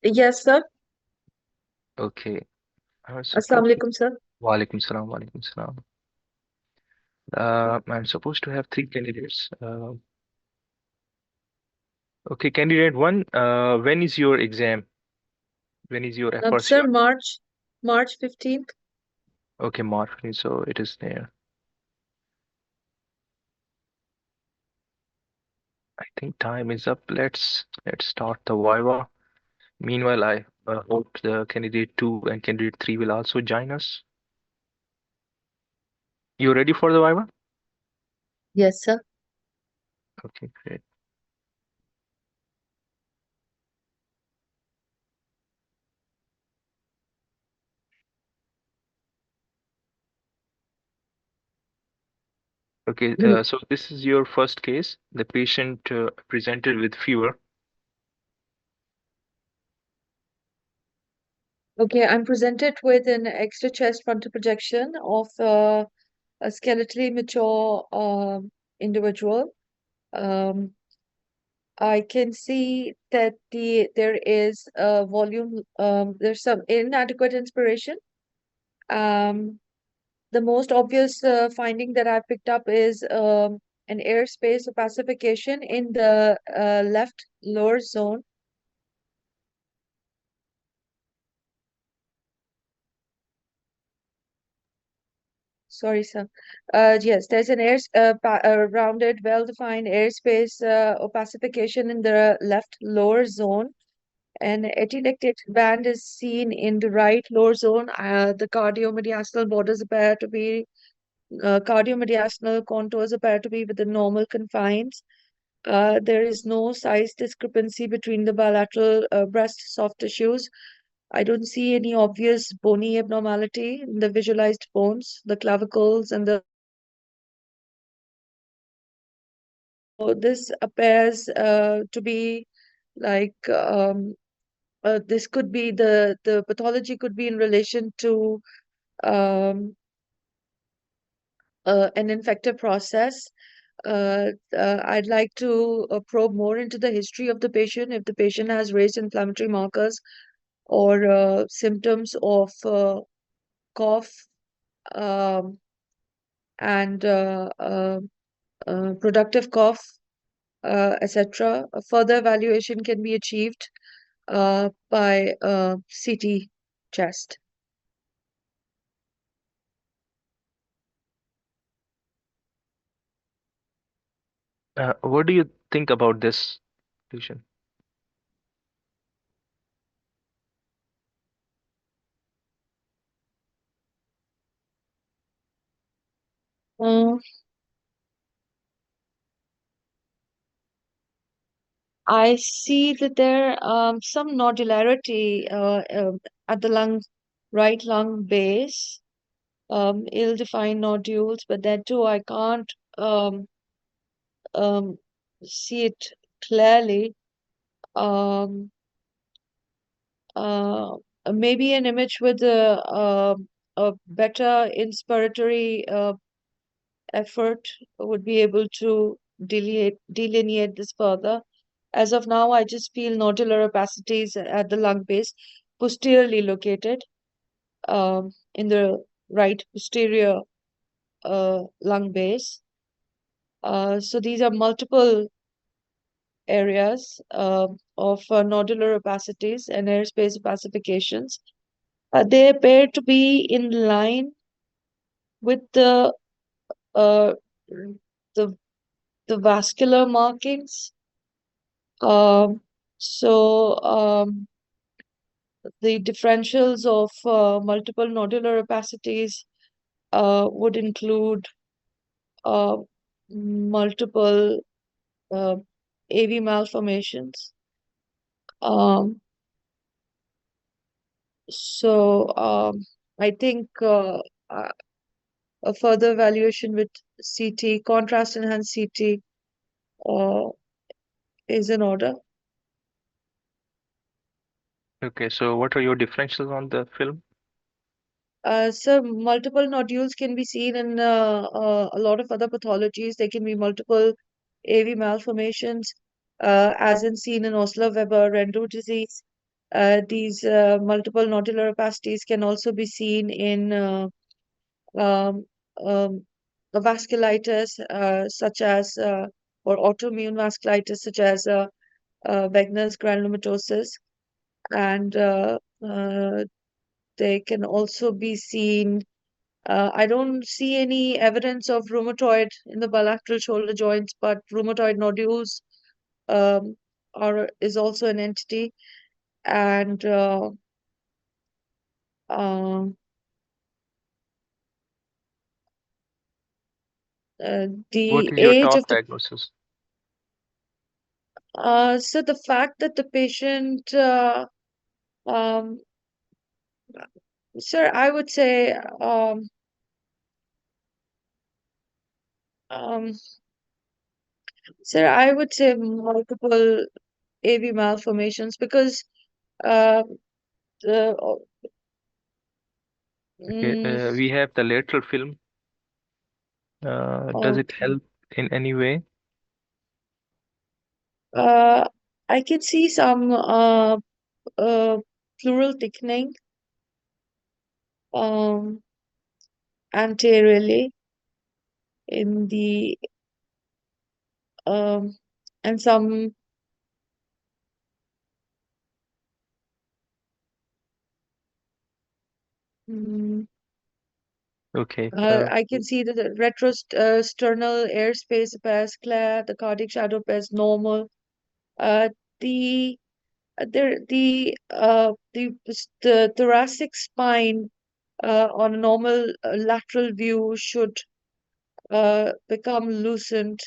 Yes, sir. Okay. I'm Assalamu supposed to. alaikum, sir. Walaikum salam, walaikum salam. I'm supposed to have three candidates. Okay, candidate one, when is your exam? When is your first Sir, unit? March 15th. Okay, March, so it is there. I think time is up. Let's start the Viva. Meanwhile, I hope the candidate two and candidate three will also join us. You ready for the Viva? Yes, sir. Okay, great. Okay, Mm. so this is your first case. The patient presented with fever. Okay, I'm presented with an extra chest frontal projection of a skeletally mature individual. Um, I can see that there is a volume, there's some inadequate inspiration. Um, the most obvious finding that I picked up is an airspace opacification in the left lower zone. Sorry, sir. Yes, there's an rounded, well-defined airspace opacification in the left lower zone. An atelectated band is seen in the right lower zone. The cardiomediastinal borders appear to be cardiomediastinal contours appear to be within normal confines. There is no size discrepancy between the bilateral breast soft tissues. I don't see any obvious bony abnormality in the visualized bones, the clavicles, and the. So this appears to be like this could be the pathology could be in relation to um, an infective process. I'd like to probe more into the history of the patient, if the patient has raised inflammatory markers or symptoms of cough um, and productive cough, etc. A further evaluation can be achieved by CT chest. What do you think about this patient? Uh, I see that there some nodularity at the right lung base, ill-defined nodules, but that too I can't um, um, see it clearly. Um, uh, Maybe an image with a better inspiratory effort would be able to delineate this further. As of now, I just feel nodular opacities at the lung base, posteriorly located in the right posterior lung base. So these are multiple areas of nodular opacities and airspace opacifications. They appear to be in line with uh, the the vascular markings. Um, so the differentials of multiple nodular opacities would include uh, multiple uh, AV malformations. Um, so I think a further evaluation with CT, contrast enhanced CT, uh, is in order. Okay, so what are your differentials on the film? So multiple nodules can be seen in a lot of other pathologies. There can be multiple AV malformations, as in seen in Osler-Weber Rendu disease. These multiple nodular opacities can also be seen in um, um, vasculitis, such as or autoimmune vasculitis, such as Wegener's granulomatosis, and they can also be seen. I don't see any evidence of rheumatoid in the bilateral shoulder joints, but rheumatoid nodules um, are is also an entity, and uh, What the is your age of top the diagnosis? so the fact that the patient um, sir, I would say um, sir, I would say multiple AV malformations because uh, the Okay, mm, we have the lateral film. Does it okay. help in any way? Uh, I can see some uh, pleural thickening um, anteriorly in the um, and some mm, Okay. I can see that the retrosternal airspace appears clear, the cardiac shadow appears normal. Uh, the the thoracic spine on a normal lateral view should become loosened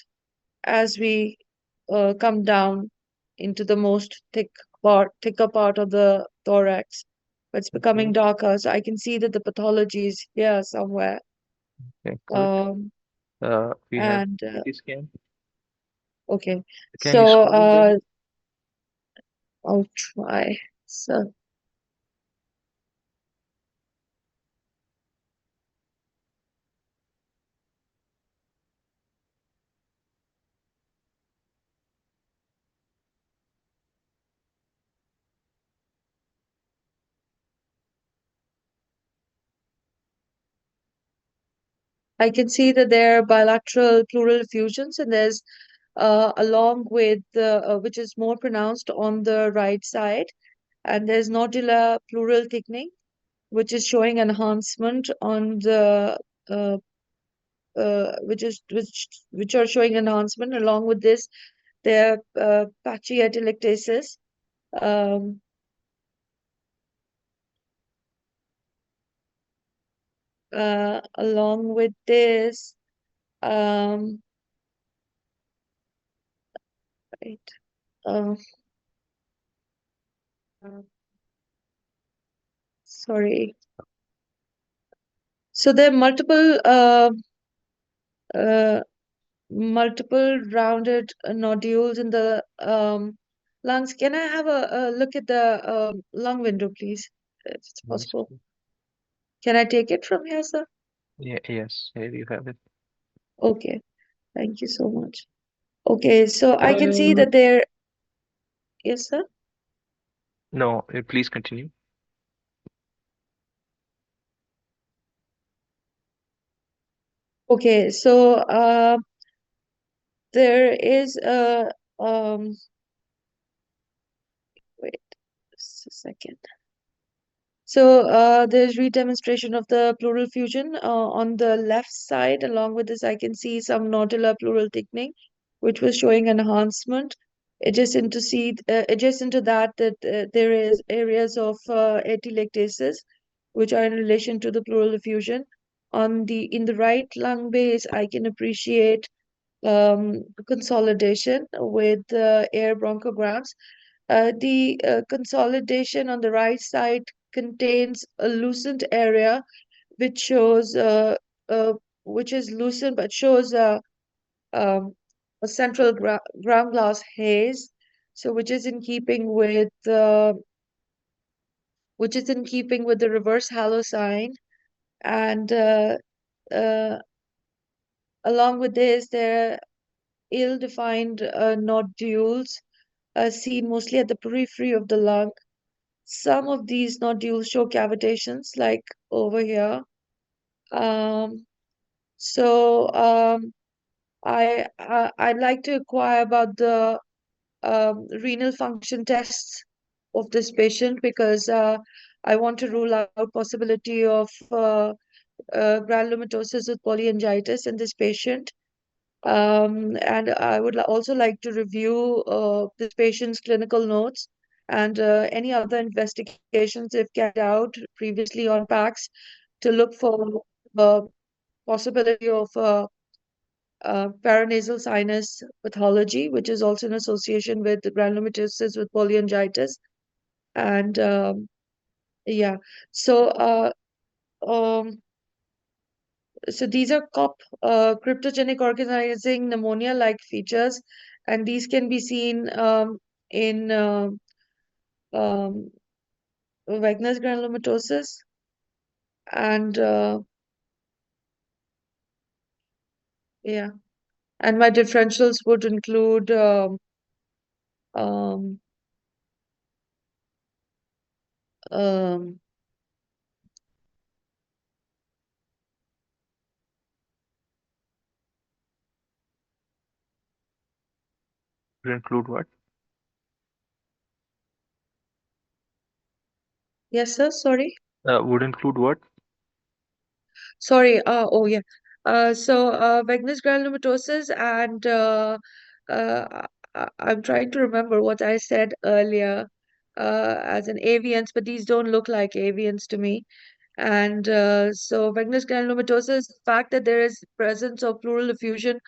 as we come down into the thicker part of the thorax. But it's becoming Okay. darker, so I can see that the pathology is here somewhere. Okay. Good. Um, We have and CT scan. okay, Can you so scroll down? I'll try. So I can see that there are bilateral pleural effusions, and there's along with which is more pronounced on the right side, and there's nodular pleural thickening, which is showing enhancement on the uh, which are showing enhancement. Along with this, there are patchy atelectasis. Um, Along with this, um, right, uh, sorry. So there are uh, multiple rounded nodules in the lungs. Can I have a look at the lung window, please, if it's Yes. possible? Can I take it from here, sir? Yeah, yes, here you have it. Okay, thank you so much. Okay, so I can see that there, yes, sir. No, please continue. Okay, so there is a wait just a second. So there's redemonstration of the pleural fusion on the left side. Along with this, I can see some nodular pleural thickening, which was showing enhancement. Adjacent to that, there is areas of atelectasis, which are in relation to the pleural effusion. In the right lung base, I can appreciate consolidation with air bronchograms. The consolidation on the right side contains a loosened area which shows which is loosened but shows um, a central ground glass haze, so which is in keeping with the reverse halo sign. And uh, along with this, there are ill-defined nodules seen mostly at the periphery of the lung. some of these nodules show cavitations, like over here. Um, so I'd like to inquire about the renal function tests of this patient because I want to rule out possibility of granulomatosis with polyangiitis in this patient. And I would also like to review this patient's clinical notes and any other investigations they've carried out previously on PACS to look for the possibility of paranasal sinus pathology, which is also in association with the granulomatosis with polyangiitis. And yeah, so um, so these are cryptogenic organizing pneumonia-like features, and these can be seen in um, Wegener's granulomatosis, and yeah, and my differentials would include um, um, Would include what? yes, sir, sorry. Would include what? Sorry, oh yeah. Wegener's granulomatosis and I'm trying to remember what I said earlier as an avians, but these don't look like avians to me. And so Wegener's granulomatosis, the fact that there is presence of pleural effusion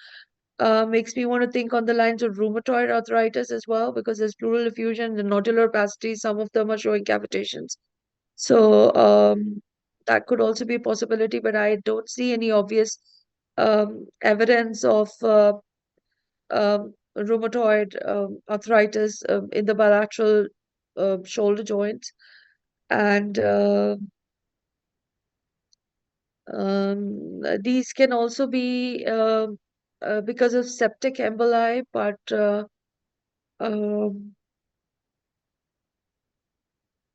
makes me want to think on the lines of rheumatoid arthritis as well, because there's pleural effusion, the nodular opacity, some of them are showing cavitations. So that could also be a possibility, but I don't see any obvious evidence of rheumatoid arthritis in the bilateral shoulder joints. And these can also be because of septic emboli, but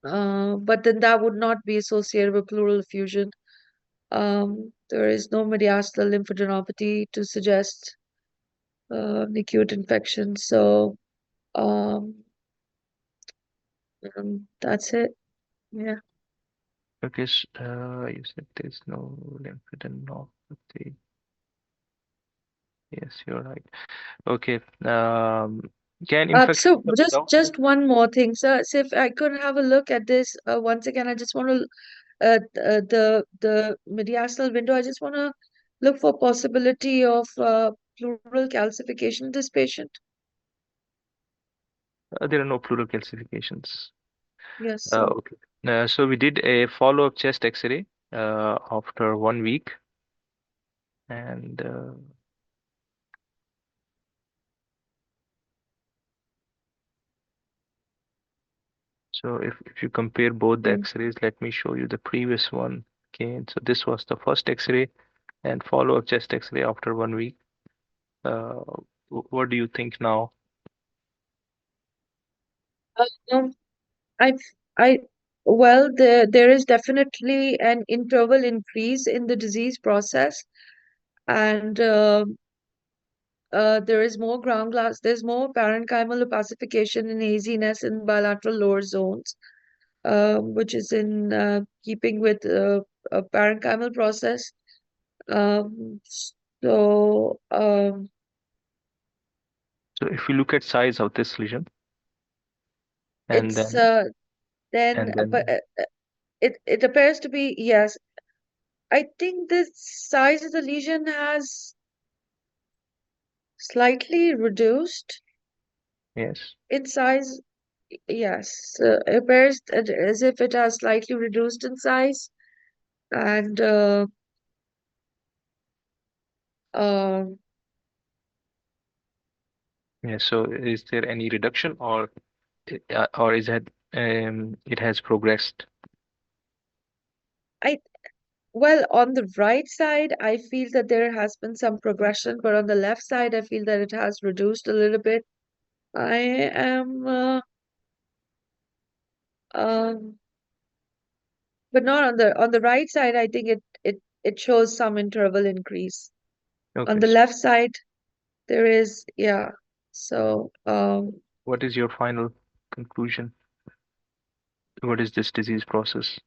um, but then that would not be associated with pleural effusion. There is no mediastinal lymphadenopathy to suggest acute infection. So um, that's it. Yeah. Okay, you said there's no lymphadenopathy. Yes, you're right. Okay. Can infection So come just without just one more thing, sir. So if I could have a look at this once again, I just want to the mediastinal window. I just want to look for possibility of pleural calcification in this patient. there are no pleural calcifications. Yes, sir. Okay. So we did a follow-up chest X-ray after 1 week, and so if you compare both the Mm. X-rays, let me show you the previous one. Okay, so this was the first X-ray and follow-up chest X-ray after 1 week. Uh, what do you think now? Um, I, I, well, there is definitely an interval increase in the disease process, and there is more ground glass. There's more parenchymal opacification and haziness in bilateral lower zones, which is in keeping with a parenchymal process. Um, so So if you look at size of this lesion, and it's then then, and then but it appears to be yes. I think the size of the lesion has slightly reduced yes, in size. Yes, it appears as if it has slightly reduced in size, and um, yes. So is there any reduction, or is that it has progressed? I well, on the right side, I feel that there has been some progression, but on the left side, I feel that it has reduced a little bit. I am Um, but not on the right side. I think it shows some interval increase. On Okay, the so left side, there is, yeah. So, what is your final conclusion? What is this disease process?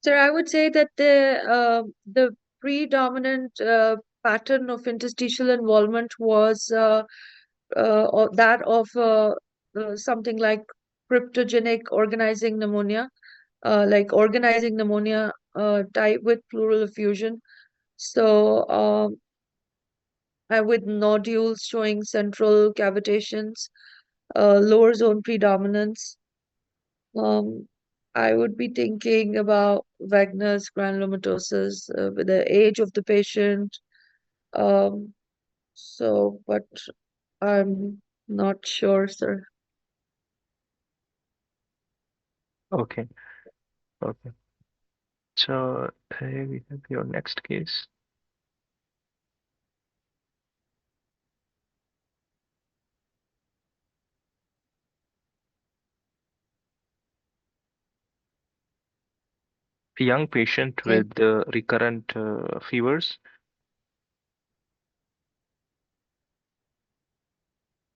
sir, I would say that the predominant pattern of interstitial involvement was that of something like cryptogenic organizing pneumonia, like organizing pneumonia type with pleural effusion. So, with nodules showing central cavitations, lower zone predominance. Um, I would be thinking about Wagner's granulomatosis with the age of the patient. Um, but I'm not sure, sir. Okay, okay. So we have your next case. A young patient Okay. with recurrent fevers.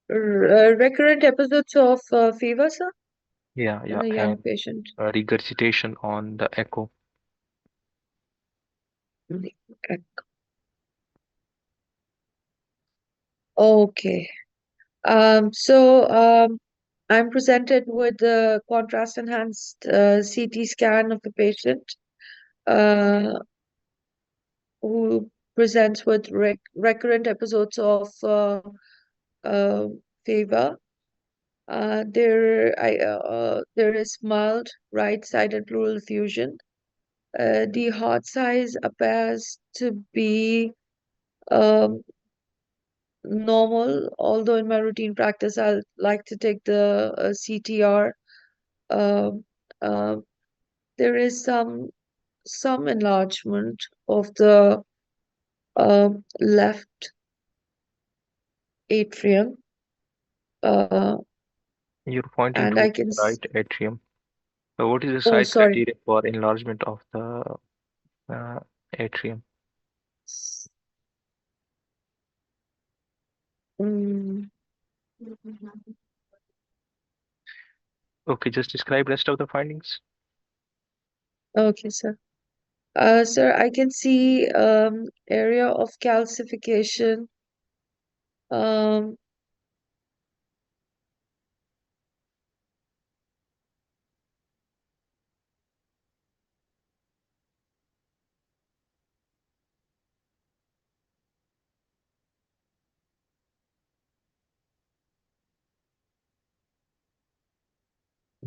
Recurrent episodes of fever, sir, Yeah, in yeah, a young and patient. regurgitation on the echo. Okay. Okay. I'm presented with the contrast enhanced CT scan of the patient uh, who presents with recurrent episodes of uh, fever. There is mild right-sided pleural effusion. The heart size appears to be um, normal, although in my routine practice, I like to take the CTR. Um, uh, there is some enlargement of the left atrium, uh, You're pointing and to I can. right atrium. What is the Oh, site sorry. criteria for enlargement of the atrium? Mm, Okay, just describe rest of the findings. okay, sir. Sir, I can see area of calcification. Um,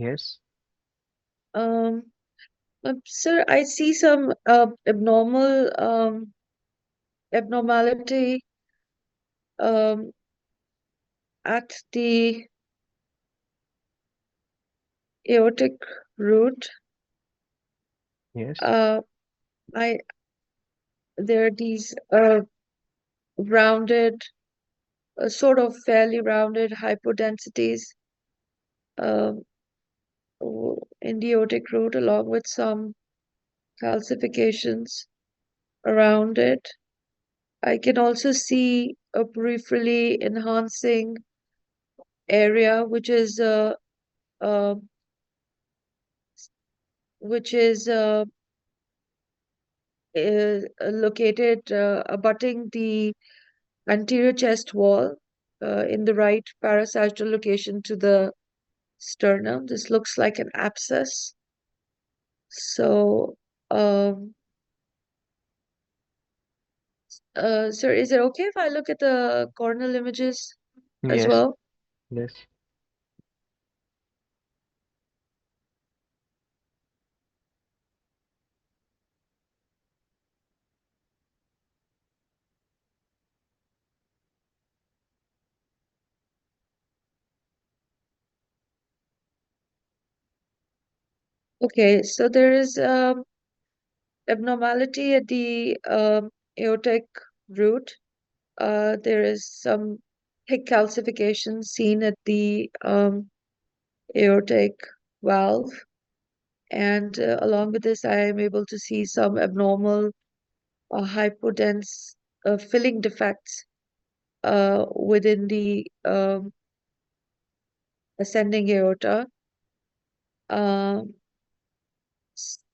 Yes. um, Sir, I see some abnormality um, at the aortic root. Yes. Uh, I There are these rounded, sort of fairly rounded hypodensities um, in the aortic root, along with some calcifications around it. I can also see a peripherally enhancing area, uh, which is located abutting the anterior chest wall in the right parasagittal location to the sternum. This looks like an abscess. So, um, sir, is it okay if I look at the corneal images as Yes. well? Yes. Okay, so there is abnormality at the aortic root. There is some thick calcification seen at the aortic valve, and along with this, I am able to see some abnormal hypodense filling defects within the ascending aorta. Um,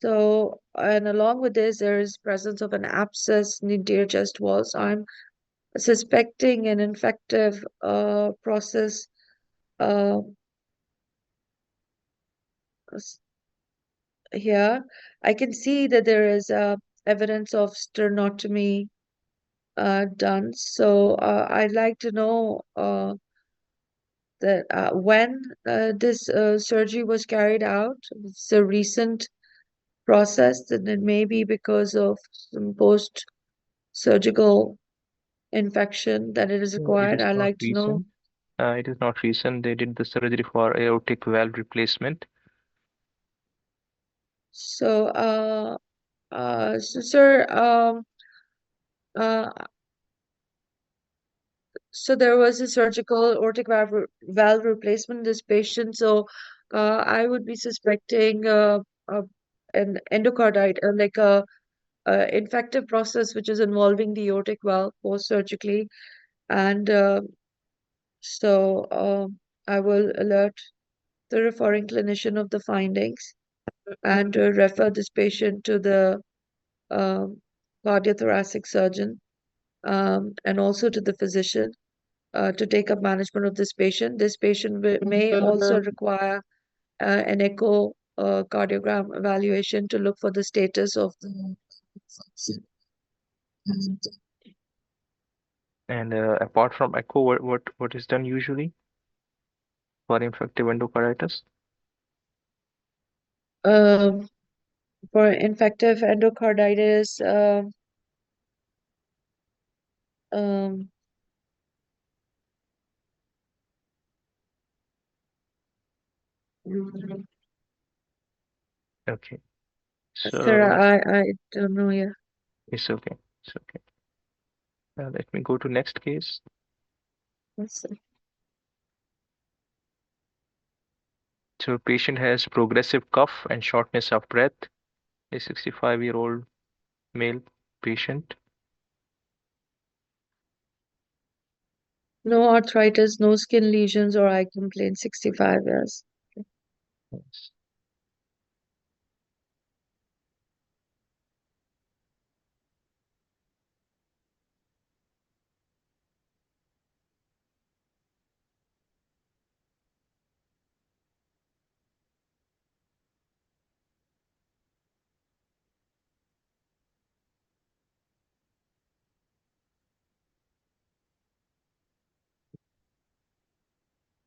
and along with this, there is presence of an abscess in the anterior chest wall. So I'm suspecting an infective process uh, s- here. I can see that there is evidence of sternotomy done. So I'd like to know that when this surgery was carried out. If it's a recent process, then it may be because of some post-surgical infection that it is It required. is I'd not like to know. recent. It is not recent. They did the surgery for aortic valve replacement. So, sir, uh, so there was a surgical aortic valve replacement in this patient. So, I would be suspecting uh, an endocarditis, like a infective process which is involving the aortic valve post-surgically. And I will alert the referring clinician of the findings and refer this patient to the um, cardiothoracic surgeon and also to the physician to take up management of this patient. This patient may also require an echo cardiogram evaluation to look for the status of the function. And apart from echo, what is done usually for infective endocarditis? Um, for infective endocarditis, um, Okay, sir, so I don't know. Yeah. it's okay. It's okay. Let me go to next case. Yes, sir. So patient has progressive cough and shortness of breath. A 65-year-old male patient. No arthritis, no skin lesions or eye complaints, 65 years. Yes.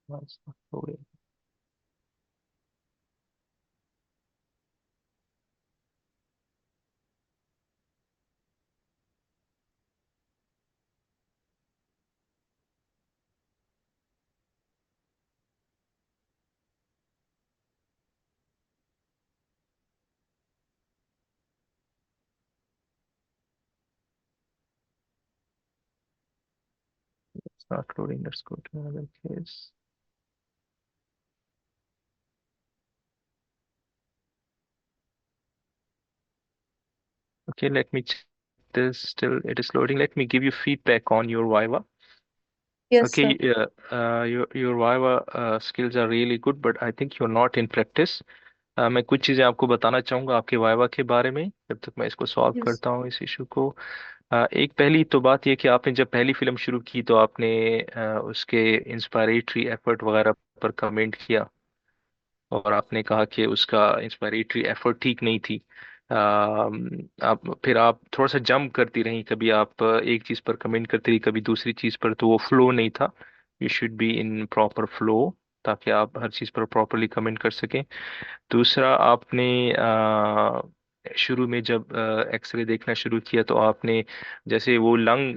That's not loading. It's not loading. Let's go to another case. Okay, let me check this. Still, it is loading. Let me give you feedback on your Viva. Yes, sir. Okay, your Viva skills are really good, but I think you're not in practice. मैं कुछ चीज़ें आपको बताना चाहूँगा आपके viva के बारे में जब तक मैं इसको सॉल्व Yes. करता हूँ इस इशू को। एक पहली तो बात ये कि आपने जब पहली फिल्म शुरू की तो आपने उसके इंस्पायरेटरी एफर्ट वगैरह पर कमेंट किया और आपने कहा कि उसका इंस्पायरेटरी एफर्ट ठीक नहीं थी। आप फिर आप थोड़ा सा जंप करती रही, कभी आप एक चीज पर कमेंट करती रही कभी दूसरी चीज पर, तो वो फ्लो नहीं था। You should be in proper flow ताकि आप हर चीज पर प्रॉपरली कमेंट कर सकें। दूसरा, आपने शुरू में जब एक्सरे देखना शुरू किया तो आपने जैसे वो लंग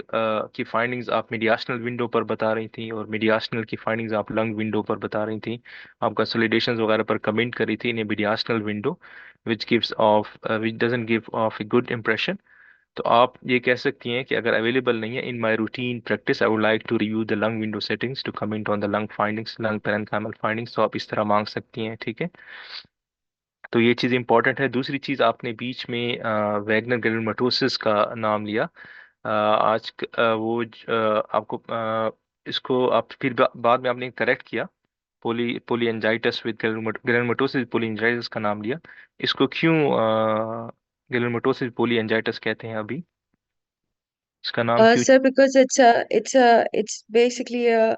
की फाइंडिंग्स आप मीडियास्नल विंडो पर बता रही थी और मीडियास्नल की फाइंडिंग्स आप लंग विंडो पर बता रही थी। आप कंसोलिडेशंस वगैरह पर कमेंट करी थी in mediastinal window which gives off which doesn't give off a good impression। तो आप ये कह सकती हैं कि अगर अवेलेबल नहीं है, in my routine practice I would like to review the lung window settings to comment on the lung findings, lung parenchymal findings, तो आप इस तरह मांग सकती हैं, ठीक है। तो ये चीज़ इंपॉर्टेंट है। दूसरी चीज़, आपने बीच में वैगनर ग्रेनुलोमेटोसिस का नाम लिया। आपको इसको आप फिर बाद में आपने करेक्ट किया, पोलीएंजाइटिस विद ग्रेनुलोमेटोसिस पोलीएंजाइटिस का नाम लिया। इसको क्यों ग्रेनुलोमेटोसिस पोलीएंजाइटिस कहते हैं अभी, इसका नाम क्यों? Sir, because it's basically a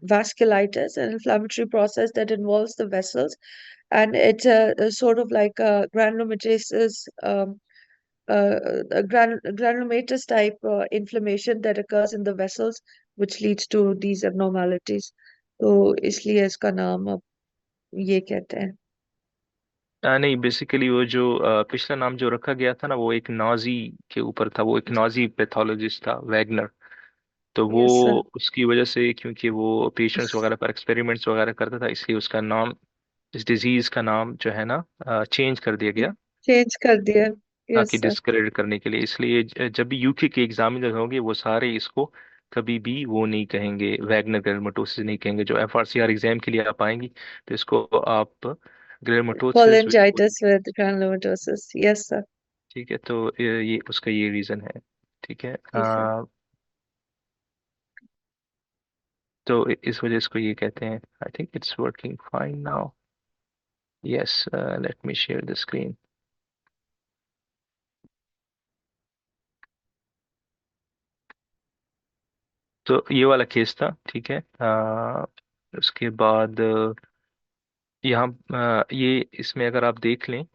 vasculitis, an inflammatory process that involves the vessels, and it's a sort of like a granulomatosis, granulomatous type inflammation that occurs in the vessels, which leads to these abnormalities. तो इसलिए इसका नाम अब ये कहते हैं। नहीं, basically वो जो पिछला नाम जो रखा गया था ना, वो एक नाजी के ऊपर था, वो एक नाजी पैथोलॉजिस्ट था वैगनर। तो वो यस सर। उसकी वजह से, क्योंकि वो पेशेंट्स वगैरह पर एक्सपेरिमेंट्स वगैरह करता था, इसलिए उसका नाम, इस डिजीज का नाम जो है ना, चेंज कर दिया गया, चेंज कर दिया। ताकि यस सर। डिस्करेडिट करने के लिए। इसलिए जब भी यूके के एग्जामिनर होंगे, वो सारे इसको कभी भी वो नहीं कहेंगे, वैगनर ग्रेनुलोमेटोसिस नहीं कहेंगे। जो एफआरसीआर एग्जाम के लिए आप आएंगी, तो इसको आप ग्रेनुलोमेटोसिस with, Cholangitis with granulomatosis. Yes sir। ठीक है। तो ये उसका ये रीजन है, ठीक है। जी सर। तो इस वजह से इसको ये कहते हैं। I think it's working fine now. Yes, let me share the screen. तो ये वाला केस था, ठीक है। उसके बाद यहाँ ये इसमें अगर आप देख लें,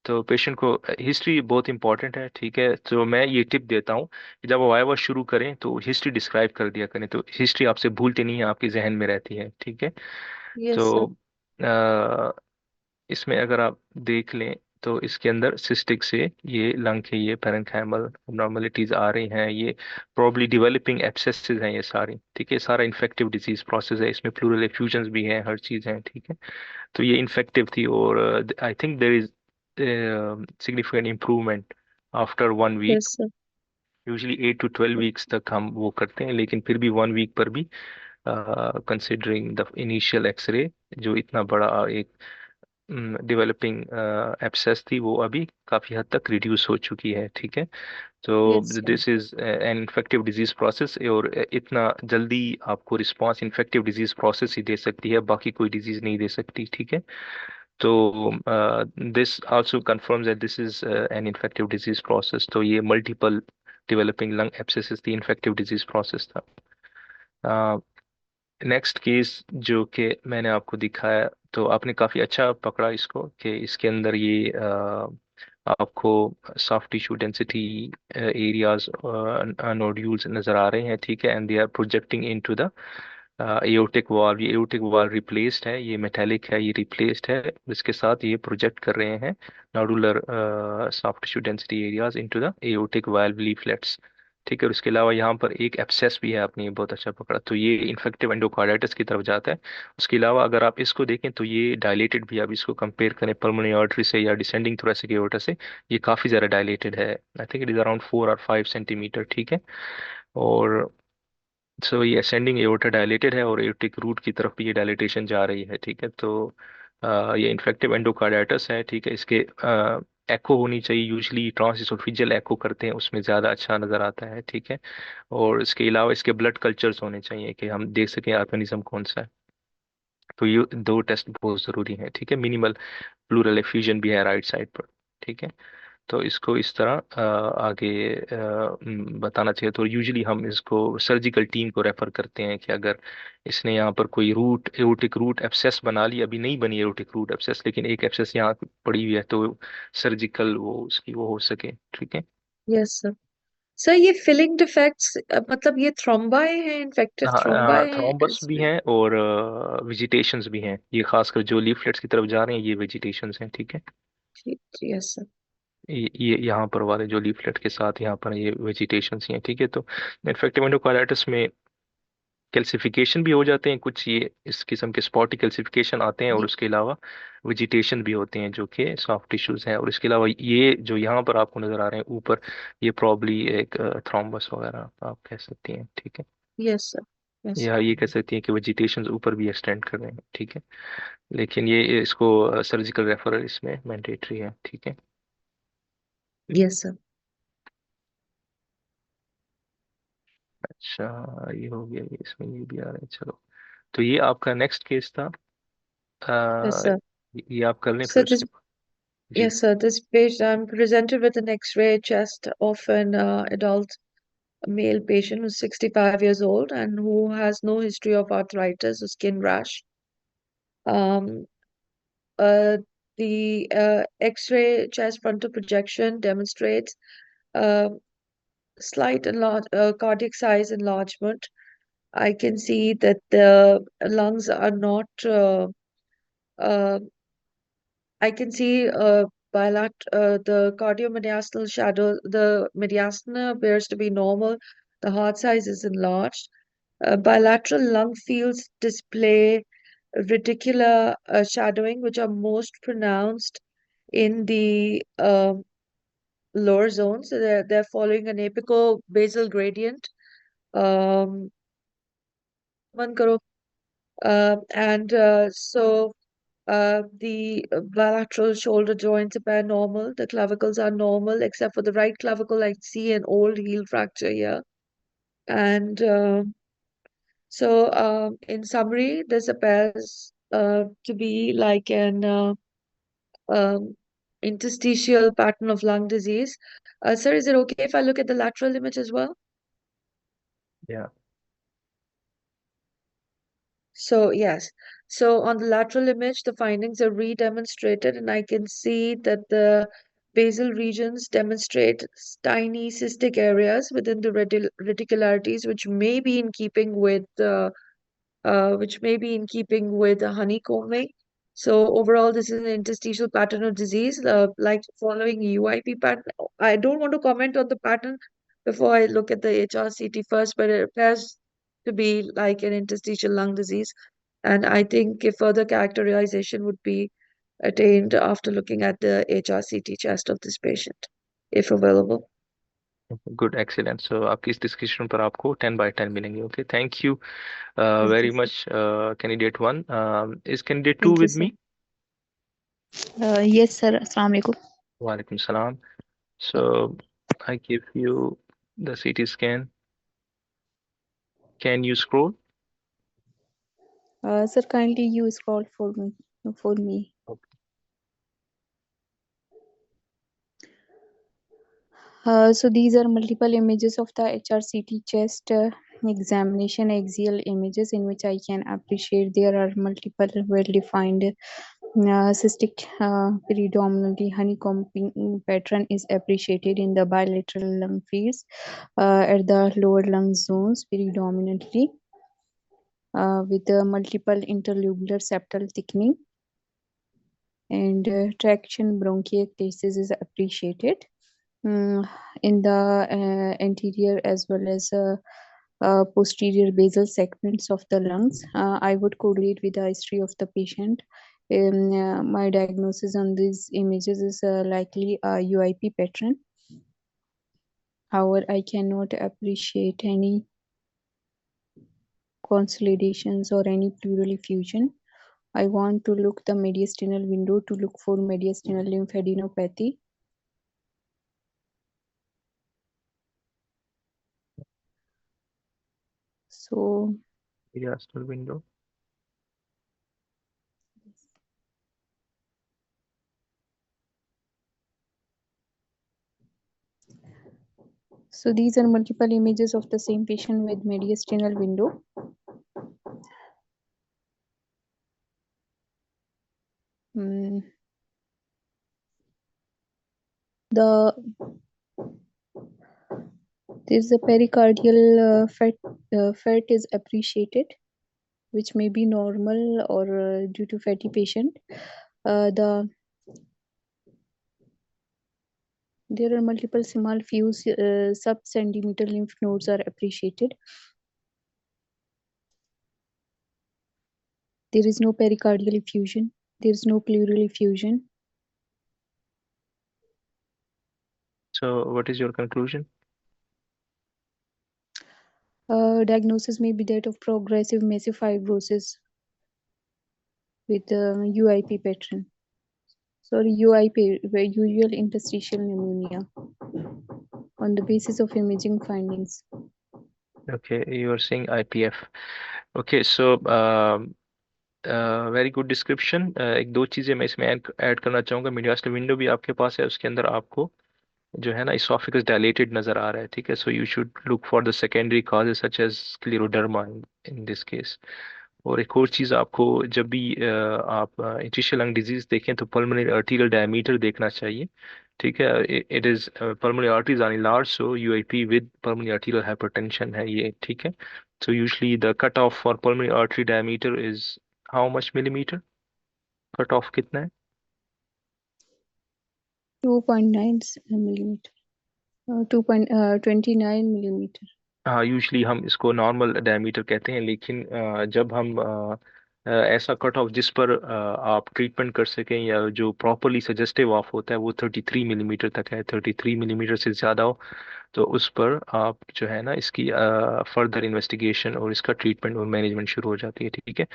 तो पेशेंट को हिस्ट्री बहुत इंपॉर्टेंट है, ठीक है। तो मैं ये टिप देता हूँ कि जब वो वाइवा शुरू करें तो हिस्ट्री डिस्क्राइब कर दिया करें, तो हिस्ट्री आपसे भूलती नहीं है, आपके जहन में रहती है, ठीक है। यस तो सर। इसमें अगर आप देख लें, तो इसके अंदर सिस्टिक से ये लंग के ये पेरेंकाइमल नॉर्मलिटीज आ रही हैं, ये प्रॉब्ली डेवलपिंग एब्सेसिस हैं, ये सारी, ठीक है। सारा इन्फेक्टिव डिजीज प्रोसेस है, इसमें प्लूरल एफ्यूजन्स भी हैं, हर चीज़ है, ठीक है। तो ये इन्फेक्टिव थी, और I think there is significant improvement after 1 week. Yes sir. Usually 8 to 12 weeks तक हम वो करते हैं, लेकिन फिर भी 1 वीक पर भी, कंसिडरिंग द इनिशियल एक्सरे, जो इतना बड़ा एक डेवलपिंग एब्सेस थी, वो अभी काफ़ी हद तक रिड्यूस हो चुकी है, ठीक है। तो yes sir. This is an infective disease process, और इतना जल्दी आपको रिस्पांस इन्फेक्टिव डिजीज प्रोसेस ही दे सकती है, बाकी कोई डिजीज नहीं दे सकती, ठीक है। तो this also confirms that this is an infective disease process. तो ये मल्टीपल डेवलपिंग लंग एब्सेसिस थी, इन्फेक्टिव डिजीज प्रोसेस था। नेक्स्ट केस जो कि मैंने आपको दिखाया, तो आपने काफ़ी अच्छा पकड़ा इसको, कि इसके अंदर ये आपको soft tissue density areas nodules नज़र आ रहे हैं, ठीक है। And they are projecting into the aortic valve. ये एओर्टिक वाल्व रिप्लेस्ड है, ये मेटेलिक है, ये रिप्लेस्ड है, जिसके साथ ये प्रोजेक्ट कर रहे हैं nodular soft tissue density areas into the aortic valve leaflets, ठीक है। और इसके अलावा यहाँ पर एक एब्सेस भी है, आपने ये बहुत अच्छा पकड़ा, तो ये इन्फेक्टिव एंडोकार्डाइटिस की तरफ जाता है। उसके अलावा अगर आप इसको देखें, तो ये डायलेटेड भी है। अब इसको कंपेयर करें पल्मोनरी आर्टरी से या डिसेंडिंग थोरेसिक एओर्टा से, ये काफ़ी ज़्यादा डायलेटेड है। I think it is around 4 और 5 सेंटीमीटर, ठीक है। और सो ये असेंडिंग एओर्टा डायलेटेड है, और एओर्टिक रूट की तरफ भी ये डायलेटेशन जा रही है, ठीक है। तो ये इन्फेक्टिव एंडोकार्डाइटिस है, ठीक है। इसके एको होनी चाहिए, यूजली ट्रांसइसोफिजियल एको करते हैं, उसमें ज़्यादा अच्छा नज़र आता है, ठीक है। और इसके अलावा इसके ब्लड कल्चर्स होने चाहिए, कि हम देख सकें ऑर्गेनिज्म कौन सा है। तो ये दो टेस्ट बहुत ज़रूरी हैं, ठीक है। मिनिमल प्लूरल एफ्यूजन भी है राइट साइड पर, ठीक है। तो इसको इस तरह आगे बताना चाहिए। तो यूजुअली हम इसको सर्जिकल टीम को रेफर करते हैं, कि अगर इसने यहाँ पर कोई रूट एओर्टिक रूट एब्सेस बना ली, अभी नहीं बनी एओर्टिक रूट एब्सेस, लेकिन एक एब्सेस यहाँ पड़ी हुई है, तो सर्जिकल वो उसकी वो हो सके, ठीक है। Yes sir. सर ये फिलिंग डिफेक्ट्स मतलब ये थ्रोम्बाई हैं, इन्फेक्टिव हाँ, थ्रोम्बाई हैं थ्रोम्बस भी हैं, और विजिटेशंस भी हैं, ये खासकर जो लीफलेट्स की तरफ जा रहे हैं, ये वेजिटेशंस हैं, ठीक है। Yes sir. ये यहाँ पर वाले जो लीफलेट के साथ यहाँ पर ये वेजिटेशंस ही हैं, ठीक है। तो इन्फेक्टिव एंडोकार्डाइटिस में कैल्सिफिकेशन भी हो जाते हैं कुछ, ये इस किस्म के स्पॉटी कैल्सिफिकेशन आते हैं, और ये उसके अलावा वेजिटेशन भी होते हैं जो कि सॉफ्ट टिश्यूज हैं, और इसके अलावा ये जो यहाँ पर आपको नजर आ रहे हैं ऊपर, ये प्रॉब्ली एक थ्रोम्बस वगैरह आप कह सकती हैं, ठीक है। Yes sir. यस या ये कह सकती हैं कि वेजिटेशन ऊपर भी एक्सटेंड कर रहे हैं, ठीक है। लेकिन ये इसको सर्जिकल रेफरल इसमें मैंडेटरी है, ठीक है। Yes sir. अच्छा, ये हो गया, ये इसमें ये भी आ रहा है, चलो। तो ये आपका नेक्स्ट केस था। यस आ, सर। ये आप कर लें फिर So this, उसके बाद। जी। yes, sir. This patient, I'm presented with an X-ray chest of an adult male patient who's 65 years old and who has no history of arthritis or skin rash. Um, uh, the X-ray chest frontal projection demonstrates uh, slight cardiac size enlargement. I can see that the lungs are not. Uh, I can see the cardiomediastinal shadow. The mediastina appears to be normal. The heart size is enlarged. Bilateral lung fields display reticular shadowing, which are most pronounced in the lower zone. So they're following an apical basal gradient. Um, one crore. And so the bilateral shoulder joints appear normal. The clavicles are normal, except for the right clavicle. I see an old heel fracture here. And in summary, this appears to be like an um, interstitial pattern of lung disease. Sir, is it okay if I look at the lateral image as well? या So, yes. So, on the lateral image, the findings are re-demonstrated, and I can see that the basal regions demonstrate tiny cystic areas within the reticularities, which may be in keeping with the honeycombing. So overall, this is an interstitial pattern of disease, like following UIP pattern. I don't want to comment on the pattern before I look at the HRCT first, but it appears to be like an interstitial lung disease. And I think a further characterization would be attained after looking at the HRCT chest of this patient, if available. Good, excellent. So आपकी इस discussion पर आपको 10/10 मिलेंगे। Okay, thank you Thank you, very sir. Much candidate one. Is candidate two Thank you, with sir. Me? Yes, sir. Assalamu alaikum. वालेकुम सलाम। So I give you the CT scan, can you scroll? Sir, kindly you scroll for me. For me. So these are multiple images of the HRCT chest examination, axial images in which I can appreciate there are multiple well-defined cystic, predominantly honeycombing pattern is appreciated in the bilateral lung fields at the lower lung zones predominantly with multiple interlobular septal thickening and traction bronchiectasis is appreciated in the anterior as well as posterior basal segments of the lungs. I would correlate with the history of the patient. My diagnosis on these images is likely a UIP pattern. However, I cannot appreciate any consolidations or any pleural effusion. I want to look the mediastinal window to look for mediastinal lymphadenopathy. So mediastinal window. these are multiple images of the same patient with mediastinal window. Mm, the There's a pericardial fat is appreciated, which may be normal or due to fatty patient. There are multiple small few sub-centimeter lymph nodes are appreciated. There is no pericardial effusion. There is no pleural effusion. So what is your conclusion? Diagnosis may be that of progressive massive fibrosis with UIP pattern. Sorry, UIP, usual interstitial pneumonia, on the basis of imaging findings. Okay, you are saying IPF. Okay, so very good description. एक दो चीज़ें मैं इसमें add करना चाहूँगा। मीडियास्टल window भी आपके पास है, उसके अंदर आपको जो है ना इसोफिगस डायलेटेड नजर आ रहा है, ठीक है। So you should look for the secondary causes such as scleroderma in this case. और एक और चीज़ आपको जब भी आप इंटरस्टिशियल लंग डिजीज देखें तो पल्मोनरी आर्टीरियल डायमीटर देखना चाहिए, ठीक है। It is pulmonary arteries are large, so UIP with pulmonary arterial hypertension है ये, ठीक है। So usually the cut off for pulmonary artery diameter is how much millimetre? Cut off कितना है? 2.9 millimeter. 2.29 millimeter. हाँ, यूजली हम इसको नॉर्मल डायमीटर कहते हैं, लेकिन जब हम ऐसा कट ऑफ जिस पर आप ट्रीटमेंट कर सकें या जो प्रॉपरली सजेस्टिव ऑफ होता है वो 33 मिलीमीटर तक है। 33 मिलीमीटर से ज़्यादा हो तो उस पर आप जो है ना इसकी फर्दर इन्वेस्टिगेशन और इसका ट्रीटमेंट और मैनेजमेंट शुरू हो जाती है, ठीक है।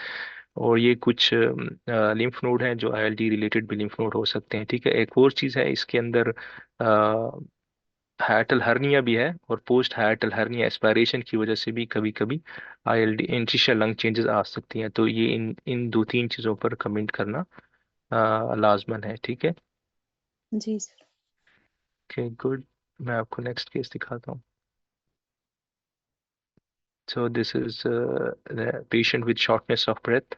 और ये कुछ लिम्फ नोड हैं जो आईएलडी रिलेटेड भी लिम्फ नोड हो सकते हैं, ठीक है। एक और चीज़ है इसके अंदर, हाइटल हर्निया भी है, और पोस्ट हाइटल हर्निया एस्पायरेशन की वजह से भी कभी कभी आईएलडी इंटरस्टिशियल लंग चेंजेस आ सकती हैं। तो ये इन इन दो तीन चीज़ों पर कमेंट करना लाजमन है, ठीक है। जी सर। Okay, good. मैं आपको नेक्स्ट केस दिखाता हूँ। So this is the patient with shortness of breath.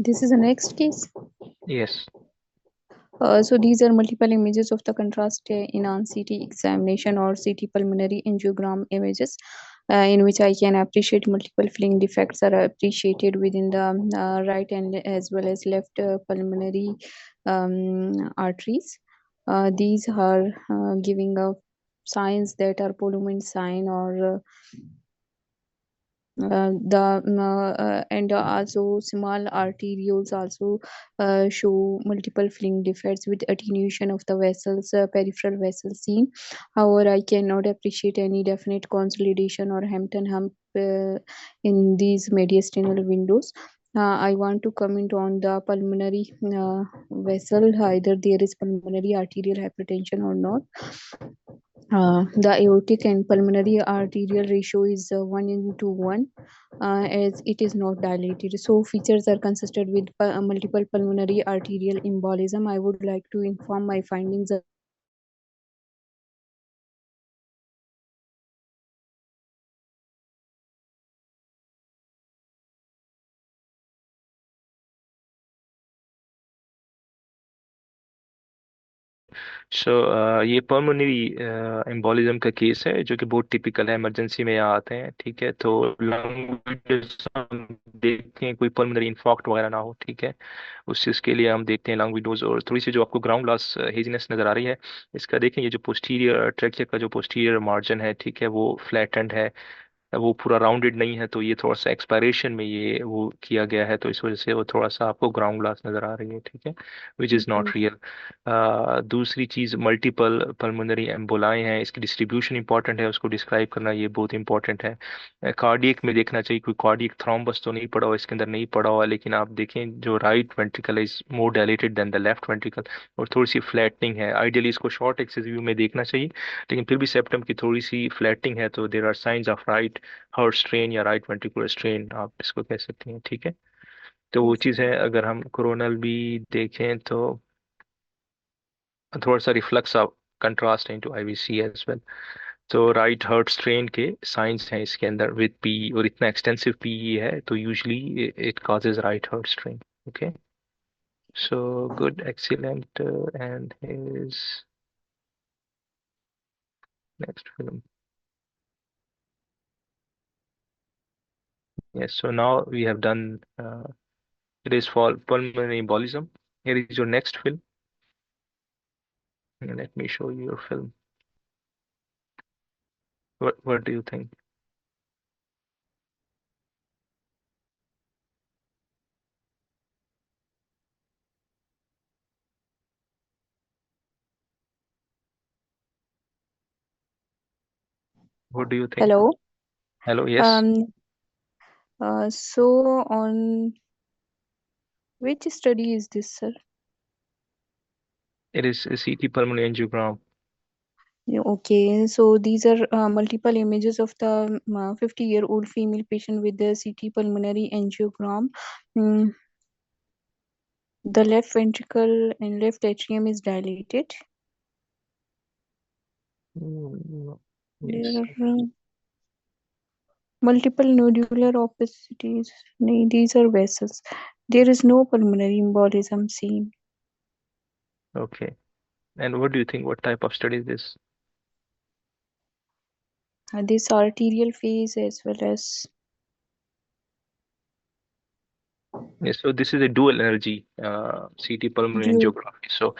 This is the next case. Yes. So these are multiple images of the contrast in on CT examination or CT pulmonary angiogram images, in which I can appreciate multiple filling defects are appreciated within the right and as well as left pulmonary arteries. These are giving a signs that are Polumin sign or and also small arterioles also show multiple filling defects with attenuation of the vessels, peripheral vessels seen. However, I cannot appreciate any definite consolidation or Hampton hump in these mediastinal windows. I want to comment on the pulmonary vessel, either there is pulmonary arterial hypertension or not. The aortic and pulmonary arterial ratio is 1:1, as it is not dilated. So features are consistent with multiple pulmonary arterial embolism. I would like to inform my findings. सो ये pulmonary embolism का case है जो कि बहुत typical है, emergency में यहाँ आते हैं, ठीक है। तो लंग हम देखते हैं कोई पल्मोनरी इन्फॉक्ट वगैरह ना हो, ठीक है। उस चीज़ के लिए हम देखते हैं लंग विंडोज। और थोड़ी सी जो आपको ग्राउंड ग्लास हेजीनेस नज़र आ रही है, इसका देखें ये जो पोस्टीरियर ट्रैकिया का जो पोस्टीरियर मार्जिन है, ठीक है, वो फ्लैटेंड है, वो पूरा राउंडेड नहीं है। तो ये थोड़ा सा एक्सपायरेशन में ये वो किया गया है, तो इस वजह से वो थोड़ा सा आपको ग्राउंड ग्लास नज़र आ रही है, ठीक है, विच इज़ नॉट रियल। दूसरी चीज़ मल्टीपल पल्मोनरी एम्बोलाई हैं, इसकी डिस्ट्रीब्यूशन इंपॉर्टेंट है, उसको डिस्क्राइब करना ये बहुत इंपॉर्टेंट है। कार्डियक में देखना चाहिए कोई कार्डियक थ्रोम्बस तो नहीं पड़ा हुआ इसके अंदर, नहीं पड़ा हुआ, लेकिन आप देखें जो right ventricle is more dilated than the left ventricle, और थोड़ी सी फ्लैटनिंग है। आइडियली इसको शॉर्ट एक्सिस व्यू में देखना चाहिए, लेकिन फिर भी सेप्टम की थोड़ी सी फ्लैटनिंग है, तो there are signs of right heart strain या राइट वेंट्रिकुलर स्ट्रेन आप इसको कह सकती हैं, ठीक है। तो वो चीज़ है। अगर हम कोरोनल भी देखें तो थोड़ा सा reflux of contrast into IVC as well. तो राइट हार्ट स्ट्रेन के साइंस हैं इसके अंदर विद पी, और इतना एक्सटेंसिव पी है तो usually it causes right heart strain, okay. So good, excellent. And his next film. Yes, so now we have done It is for pulmonary embolism. Here is your next film. Let me show you your film. What do you think? What do you think? Hello. Hello, yes. Um. So on which study is this, sir? It is a CT pulmonary angiogram. Yeah, okay, so these are multiple images of the 50-year-old female patient with the CT pulmonary angiogram. Mm, the left ventricle and left atrium is dilated. No. There Yes. are multiple nodular opacities. These are vessels. There is no pulmonary embolism seen. Okay. And what do you think? What type of study is this? This arterial phase as well as Yes, so this is a dual energy CT pulmonary dual. angiography. So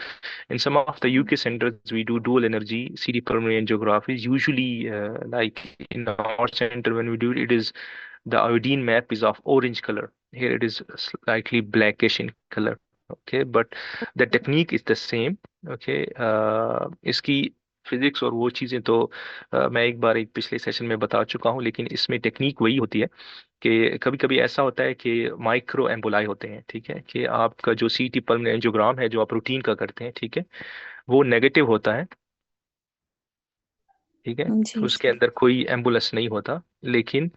in some of the UK centers, we do dual energy CT pulmonary angiography. Usually, like in our center, when we do it, it is the iodine map is of orange color. Here it is slightly blackish in color. Okay, but the technique is the same. Okay, इसकी physics और वो चीज़ें तो मैं एक बार एक पिछले session में बता चुका हूँ, लेकिन इसमें टेक्निक वही होती है कि कभी कभी ऐसा होता है कि माइक्रो एम्बोलाई होते हैं, ठीक है, कि आपका जो सीटी पल्मोनरी एंजियोग्राम है जो आप रूटीन का करते हैं, ठीक है, वो नेगेटिव होता है, ठीक है, तो जी उसके सर। अंदर कोई एम्बुलस नहीं होता, लेकिन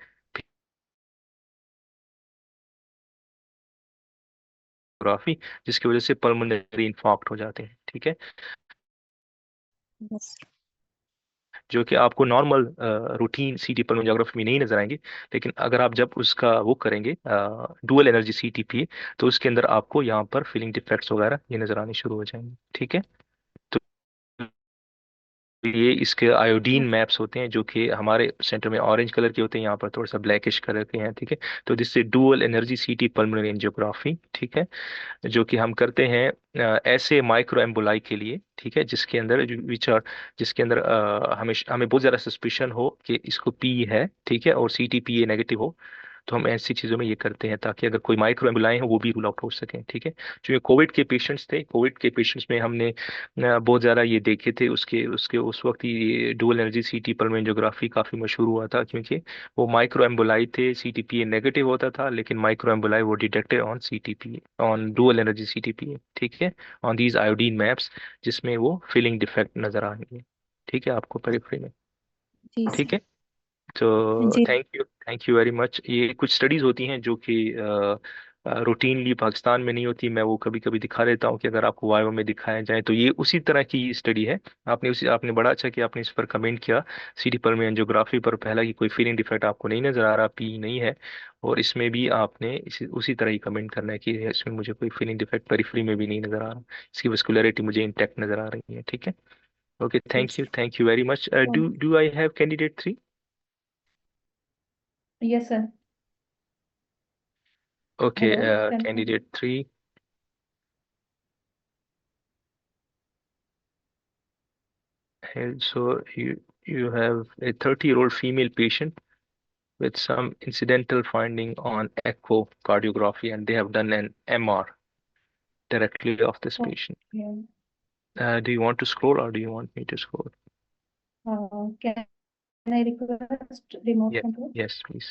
ग्राफी जिसकी वजह से पल्मोनरी इन्फार्क्ट हो जाते हैं, ठीक है, Yes. जो कि आपको नॉर्मल रूटीन सीटी पल्मोनोग्राफी में नहीं नजर आएंगे, लेकिन अगर आप जब उसका वो करेंगे डुअल एनर्जी सीटीपी, तो उसके अंदर आपको यहाँ पर फीलिंग डिफेक्ट्स वगैरह ये नजर आने शुरू हो जाएंगे, ठीक है। तो ये इसके आयोडीन मैप्स होते हैं जो कि हमारे सेंटर में ऑरेंज कलर के होते हैं, यहाँ पर थोड़ा सा ब्लैकिश कलर के हैं, ठीक है। तो जिससे डुअल एनर्जी सीटी पल्मोनरी एंजियोग्राफी, ठीक है, जो कि हम करते हैं ऐसे माइक्रो एम्बोलाई के लिए, ठीक है, जिसके अंदर विच आर जिसके अंदर हमें हमें बहुत ज़्यादा सस्पिशन हो कि इसको पी है, ठीक है, और C T P A negative हो, तो हम ऐसी चीज़ों में ये करते हैं ताकि अगर कोई माइक्रो एम्बुलाई हो वो भी रूल आउट हो सके, ठीक है। जो ये कोविड के पेशेंट्स थे, कोविड के पेशेंट्स में हमने बहुत ज़्यादा ये देखे थे, उसके उसके उस वक्त ये डुअल एनर्जी सीटी पल्मोनोग्राफी काफ़ी मशहूर हुआ था, क्योंकि वो माइक्रो एम्बुलाई थे, सीटीपीए नेगेटिव होता था, लेकिन माइक्रो एम्बुलाई वो detected on CTPA, on dual energy CTPA, ठीक है, ऑन दीज आयोडीन मैप्स, जिसमें वो फिलिंग डिफेक्ट नजर आएंगे, ठीक है, आपको पेरिफेरी में, जी ठीक सर। है। तो जी थैंक यू वेरी मच। ये कुछ स्टडीज होती हैं जो कि रूटीनली पाकिस्तान में नहीं होती, मैं वो कभी कभी दिखा देता हूँ कि अगर आपको वाइवा में दिखाया जाए, तो ये उसी तरह की स्टडी है। आपने बड़ा अच्छा कि आपने इस पर कमेंट किया, सीटी पर में एंजियोग्राफी पर, पहला कि कोई फीलिंग डिफेक्ट आपको नहीं नजर आ रहा, पी नहीं है, और इसमें भी आपने उसी तरह ही कमेंट करना है कि इसमें मुझे कोई फीलिंग डिफेक्ट पेरिफेरी में भी नहीं नजर आ रहा, इसकी वस्कुलरिटी मुझे इंटैक्ट नजर आ रही है, ठीक है। ओके, जी sir. Thank you very much. Do I have candidate 3? Yes, sir. Okay, Hello, can you? candidate 3. So you have a 30-year-old female patient with some incidental finding on echocardiography, and they have done an MR directly of this patient. Okay. Do you want to scroll or do you want me to scroll? Can I request remote Yeah, control? yes, please.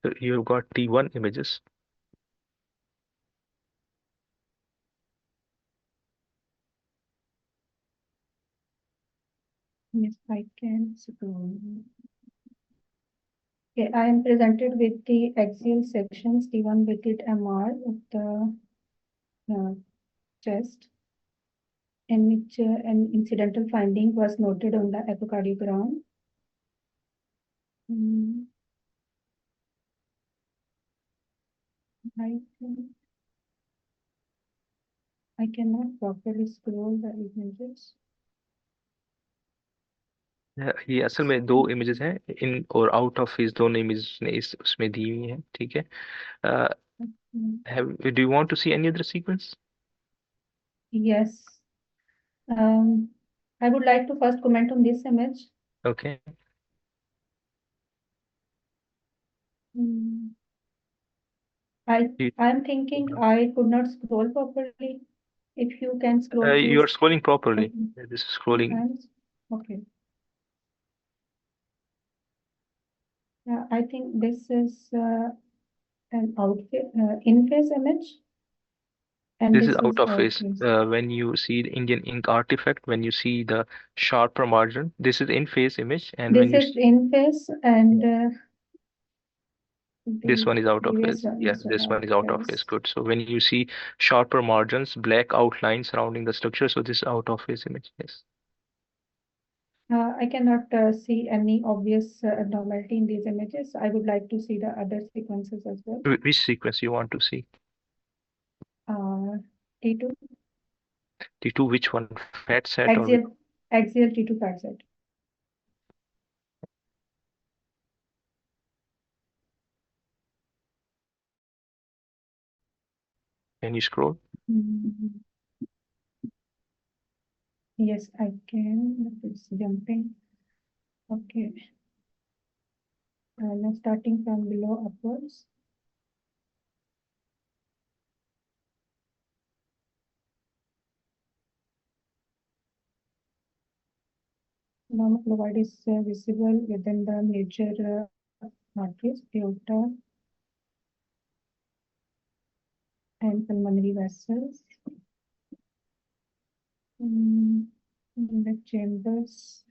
So you've got T1 images. Yes, I can scroll. Okay, I am presented with the axial sections, the one with it MR of the uh, chest, in which an incidental finding was noted on the echocardiogram. Mm, I think I cannot properly scroll the images. ये असल में दो images हैं, in और out of phase दोनों images ने इस उसमें दी हुई हैं, ठीक है। Do you want to see any other sequence? Yes. I would like to first comment on this image. Okay. Mm, I'm thinking I could not scroll properly. If you can scroll, you are please scrolling properly, help me. This is scrolling. Okay. I think this is an outfit, in-face image, and This is this out is of phase. out-face. When you see the Indian ink artifact, when you see the sharper margin, this is in phase image, and when This you is see, in-face, and yeah, this the one is out of previous phase. one, Yeah, this one this one is out of phase. out-face. Good. So when you see sharper margins, black outlines surrounding the structure, so this is out of phase image. Yes. I cannot see any obvious abnormality in these images. I would like to see the other sequences as well. Which sequence you want to see? Uh, T2, T2, which one? Fat set or which? axial T2 fat set. Can you scroll? Mm, yes, I can. It's jumping. Okay. Now starting from below upwards. Normal chloride is visible within the major arteries, aorta, and pulmonary vessels. In the chambers,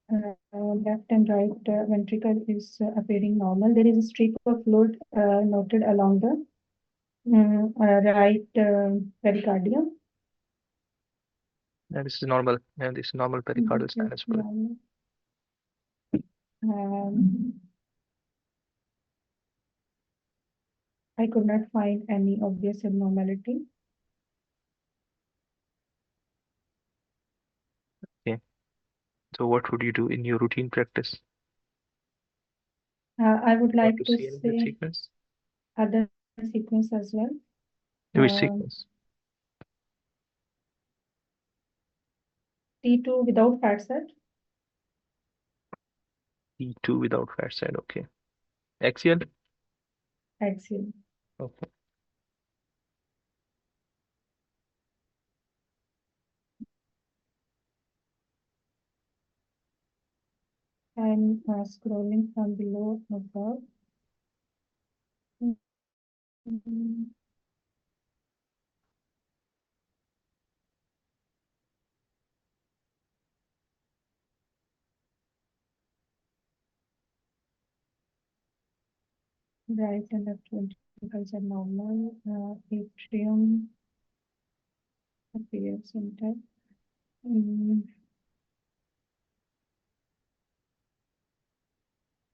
left and right ventricle is appearing normal. There is a streak of fluid noted along the right pericardium. This is normal. And this is normal pericardial This is sinus fluid. normal. Um, I could not find any obvious abnormality. Okay. So what would you do in your routine practice? I would Want like to to see any other say sequence? other sequence as well. Which Um, sequence? T2 without fat set. T2 without fat side. Okay. Axial. Axial. Okay. And scrolling from below above. Mm, right and left ventricles are normal. Atrium appears intact. Mm,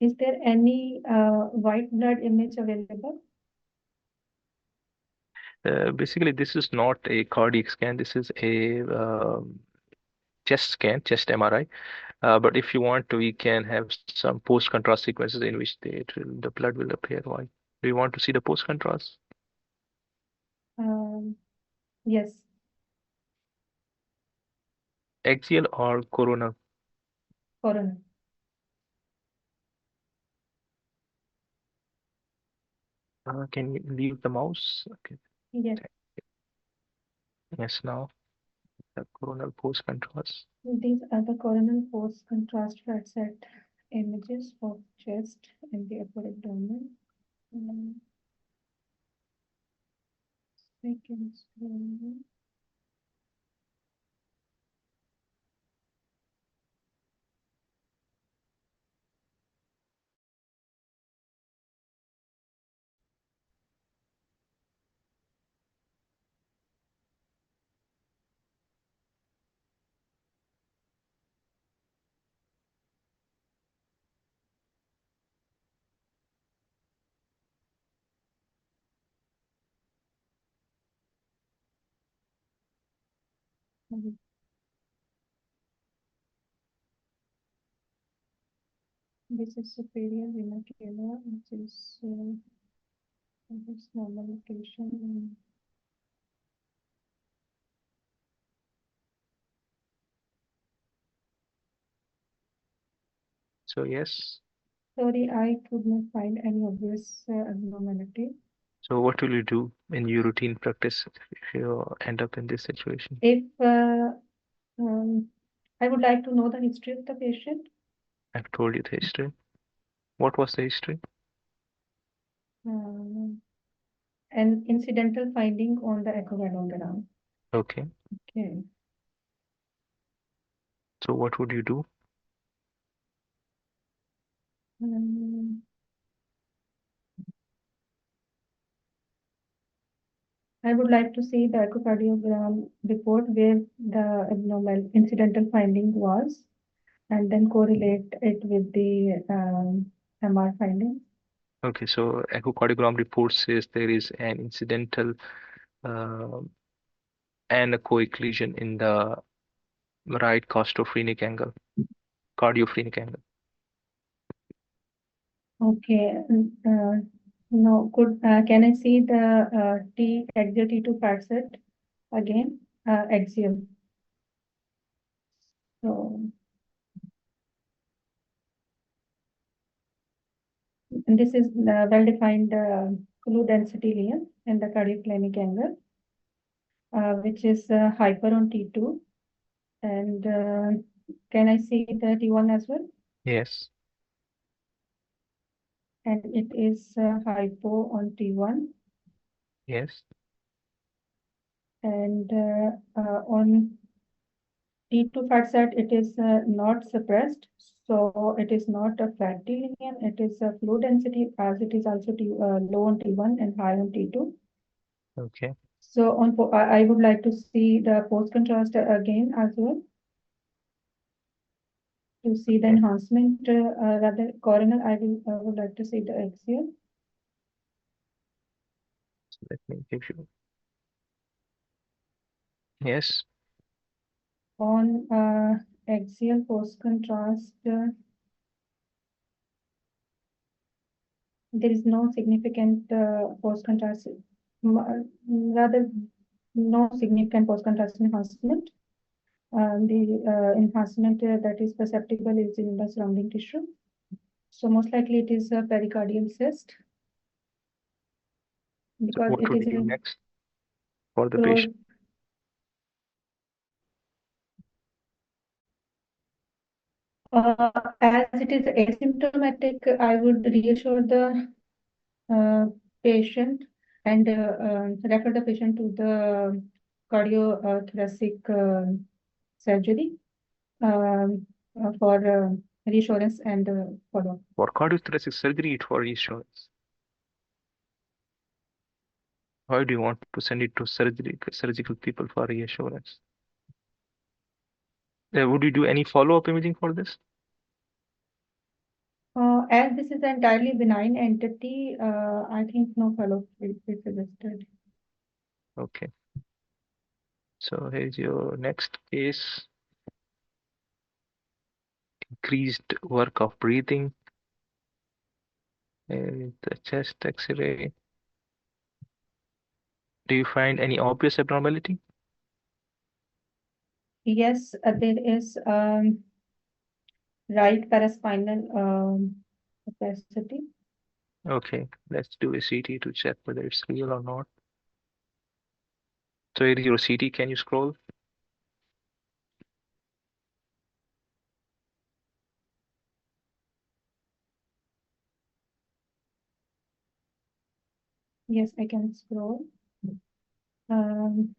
is there any white blood image available? Basically, this is not a cardiac scan. This is a chest scan, chest MRI. But if you want to, we can have some post-contrast sequences in which the blood will appear white. Do you want to see the post-contrast? Yes, Axial or coronal? coronal. Can you leave the mouse? Okay. Yes, Yes, now the coronal post-contrast. these are the coronal post contrast fat set images of chest and the upper abdomen. Um, Seconds. Mhm. This is superior vena cava, which is this normal location. So yes. Sorry, I could not find any obvious abnormality. So what will you do in your routine practice if you end up in this situation? If I would like to know the history of the patient, I've told you the history. What was the history? um, an incidental finding on the echocardiogram. Okay. Okay. So what would you do? Um, I would like to see the echocardiogram report where the abnormal incidental finding was, and then correlate it with the MR finding. Okay, so echocardiogram report says there is an incidental uh, anechoic lesion in the right costophrenic angle, cardiophrenic angle. Okay. No, can I see the T axial T2 part set again? Axial. So, and this is the well-defined fluid density lesion in the cardioclinic angle, which is hyper on T2. And can I see the T1 as well? Yes, And it is hypo on T1 yes. and on T2 fat set, it is not suppressed. So it is not a fatty linear, it is a fluid density as it is also low on T1 and high on T2. Okay. So I would like to see the post contrast again as well to see the Okay. enhancement rather coronal. I would like to see the axial. So let me give you. Yes. On axial post contrast, there is no significant post contrast, rather no significant post contrast enhancement. The enhancement that is perceptible is in the surrounding tissue. So most likely it is a pericardial cyst So because what it would is you do in next for the close. patient? As it is asymptomatic, I would reassure the uh, patient and refer the patient to the cardiothoracic surgery um, for reassurance and follow-up. For cardiothoracic surgery, it for reassurance. Why do you want to send it to surgical people for reassurance? Would you do any follow-up imaging for this? As this is an entirely benign entity, I think no follow-up will be suggested. Okay. So here's your next case. Increased work of breathing. The chest X-ray. Do you find any obvious abnormality? Yes, there is right paraspinal opacity. Okay, let's do a CT to check whether it's real or not. So here is your CT. Can you scroll? Yes, I can scroll. Um,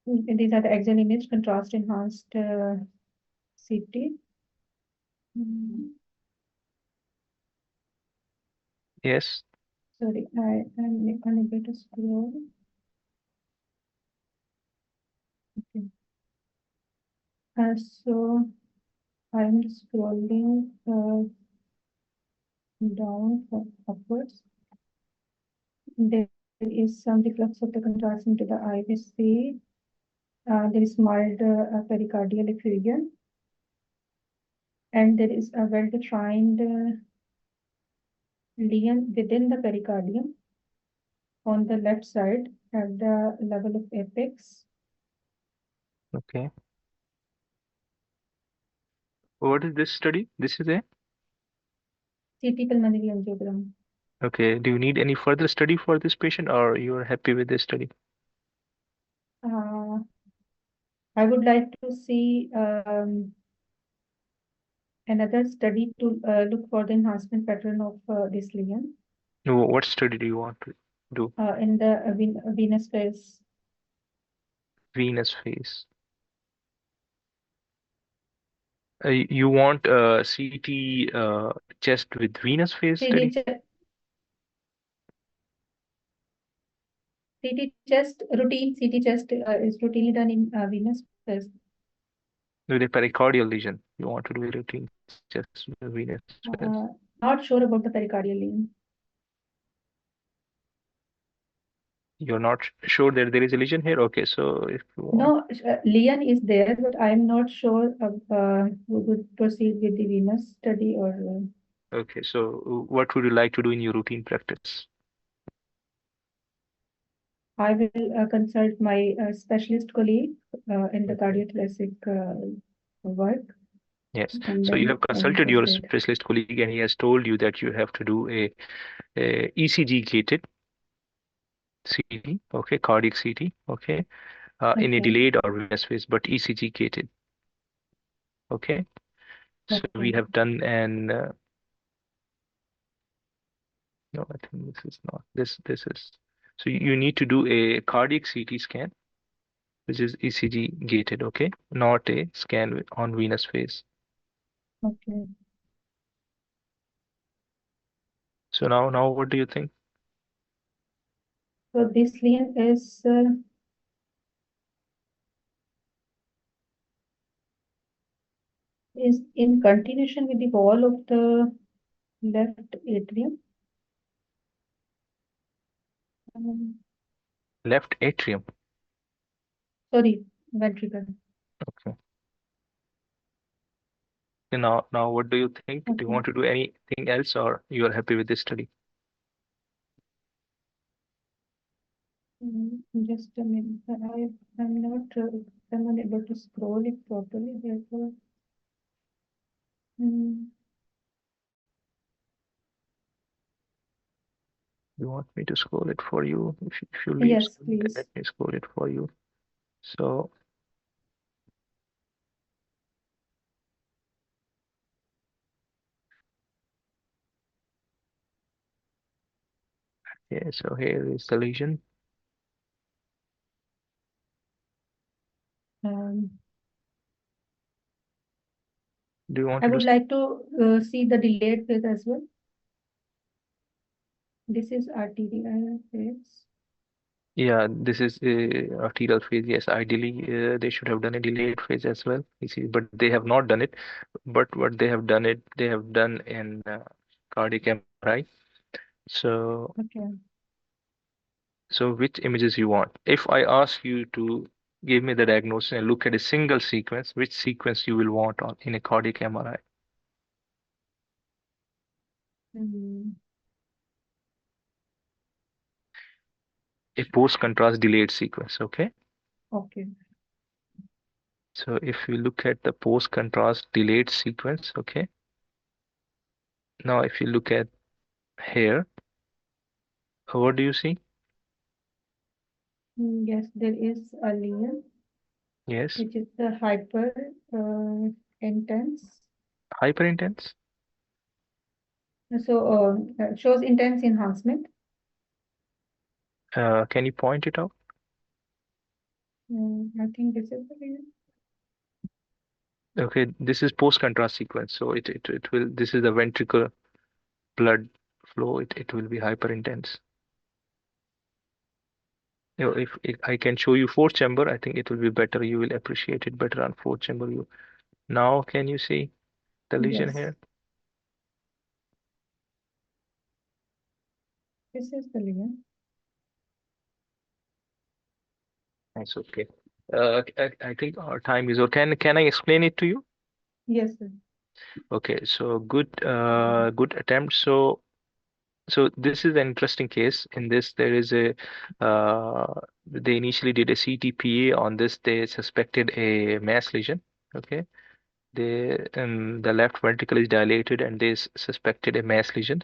these are the axial image contrast enhanced CT. Mm, Yes. Sorry, I am unable to scroll. Okay. So I'm scrolling down from upwards. There There is some reflux of the contrast into the eye. We see there is mild pericardial effusion, and there is a well-defined lesion within the pericardium on the left side at the level of apex. Okay. What is this study? This is a CT pulmonary angiogram. okay. Do you need any further study for this patient, or you are happy with this study? Uh, I would like to see another study to look for the enhancement pattern of this lesion No, what study do you want to do? in the venous phase. Venous phase. You want CT chest with venous phase CT, study? CT chest routine CT chest is routinely done in venous phase. With a pericardial lesion, you want to do a routine chest with venous phase. Not sure about the pericardial lesion. You're not sure that there is a lesion here? Okay, so if you want, No, lesion is there, but I'm not sure of, we would proceed with the venous study or. okay, so what would you like to do in your routine practice? I will consult my specialist colleague in the Okay. cardiothoracic work, Yes. and So you then have I will consulted your proceed. specialist colleague and he has told you that you have to do a ECG gated CT, okay, cardiac CT, okay, in a Okay, delayed or venous phase, but ECG gated, okay. So we okay, have done an no, I think this is not this is so you need to do a cardiac CT scan, which is ECG gated, okay, not a scan on venous phase. okay. So now what do you think? So this lesion is in continuation with the wall of the left atrium. Um, Left atrium. sorry, ventricle. Okay. So now what do you think? Do you Okay. want to do anything else or you are happy with this study? Just a minute. I'm not I'm unable to scroll it properly. Therefore, mm, You want me to scroll it for you? If you leave yes, screen, then please. let me scroll it for you. So yeah, so here is the lesion. Um, Do you want I to do? would like to see the delayed phase as well. This is arterial phase. Yeah, this is a arterial phase. Yes, ideally they should have done a delayed phase as well. You see, but they have not done it. But what they have done they have done in cardiac MRI. So Okay. so which images you want? If I ask you to give me the diagnosis and look at a single sequence, which sequence you will want on in a cardiac MRI? Mm, A post-contrast delayed sequence, okay? okay. So if you look at the post-contrast delayed sequence, okay? Now if you look at here, what do you see? Yes, there is a lesion, Yes, which is the hyper intense. hyperintense. So shows intense enhancement. Can you point it out? I think this is the lesion. Okay, this is post-contrast sequence. So it will, this is the ventricle blood flow. It will be hyperintense. You know, if I can show you fourth chamber, I think it will be better. You will appreciate it better on fourth chamber. You now can you see the lesion Yes, here? this is the lesion. That's okay. I think our time is over. Can I explain it to you? Yes, sir. Okay, so good attempt. So this is an interesting case. In this, there is a they initially did a CTPA on this. They suspected a mass lesion. Okay, the left ventricle is dilated, and they suspected a mass lesion.